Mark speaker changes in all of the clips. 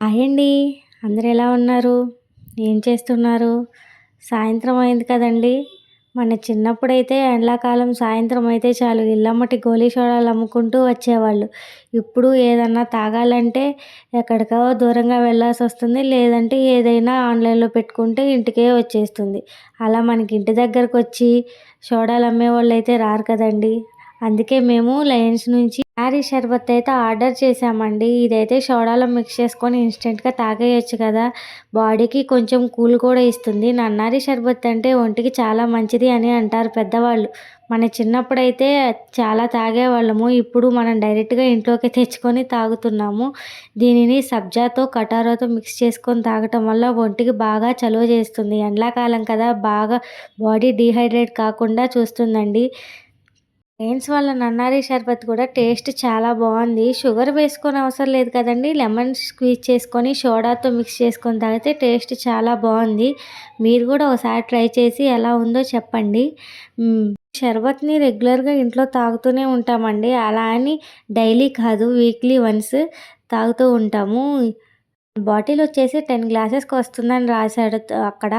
Speaker 1: Hi అండి. అందరూ ఎలా ఉన్నారు? ఏం చేస్తున్నారు? సాయంత్రం అయింది కదండీ! మన చిన్నప్పుడైతే ఎండాకాలం సాయంత్రం అయితే చాలు ఇళ్ళమ్మటి గోలీ సోడాలు అమ్ముకుంటూ వచ్చేవాళ్ళు. ఇప్పుడు ఏదన్నా తాగాలంటే ఎక్కడికో దూరంగా వెళ్ళాల్సొస్తుంది. లేదంటే ఏదైనా ఆన్‌లైన్‌లో పెట్టుకుంటే ఇంటికే వచ్చేస్తుంది. అలా మనకి ఇంటి దగ్గరకొచ్చి సోడాలు అమ్మేవాళ్ళైతే రారు కదండీ! అందుకే మేము లయన్స్ నుంచి నన్నారి షర్బత్ అయితే ఆర్డర్ చేశామండి. ఇదైతే సోడాలో మిక్స్ చేసుకొని ఇన్‌స్టెంట్‌గా తాగేయొచ్చు కదా! బాడీకి కొంచెం కూల్ కూడా ఇస్తుంది. నన్నారి షర్బత్ అంటే ఒంటికి చాలా మంచిది అని అంటారు పెద్దవాళ్ళు. మన చిన్నప్పుడైతే చాలా తాగేవాళ్ళము. ఇప్పుడు మనం డైరెక్ట్‌గా ఇంట్లోకే తెచ్చుకొని తాగుతున్నాము. దీనిని సబ్జాతో, కటారాతో మిక్స్ చేసుకొని తాగటం వల్ల ఒంటికి బాగా చలువ చేస్తుంది. ఎండాకాలం కదా! బాగా బాడీ డీహైడ్రేట్ కాకుండా చూస్తుందండి. లయన్స్ వాళ్ళ నన్నారి షర్బత్ కూడా టేస్ట్ చాలా బాగుంది. షుగర్ వేసుకోని అవసరం లేదు కదండీ! లెమన్ స్క్వీజ్ చేసుకొని సోడాతో మిక్స్ చేసుకొని తాగితే టేస్ట్ చాలా బాగుంది. మీరు కూడా ఒకసారి ట్రై చేసి ఎలా ఉందో చెప్పండి. షర్బత్‌ని రెగ్యులర్‌గా ఇంట్లో తాగుతూనే ఉంటామండి. అలా అని డైలీ కాదు, వీక్లీ వన్స్ తాగుతూ ఉంటాము. బాటిల్ వచ్చేసి 10 గ్లాసెస్‌కి వస్తుందని రాసాడు అక్కడ.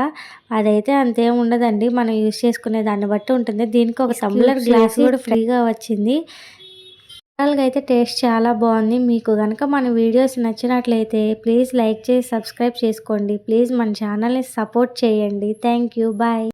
Speaker 1: అదైతే అంతేం ఉండదండి. మనం యూజ్ చేసుకునే దాన్ని బట్టి ఉంటుంది. దీనికి ఒక టంబ్లర్ గ్లాస్ కూడా ఫ్రీగా వచ్చింది. ఓవరాల్‌గా అయితే టేస్ట్ చాలా బాగుంది. మీకు గనక మన వీడియోస్ నచ్చినట్లయితే ప్లీజ్ లైక్ చేసి సబ్స్క్రైబ్ చేసుకోండి. ప్లీజ్ మన ఛానల్‌ని సపోర్ట్ చేయండి. Thank you. బాయ్.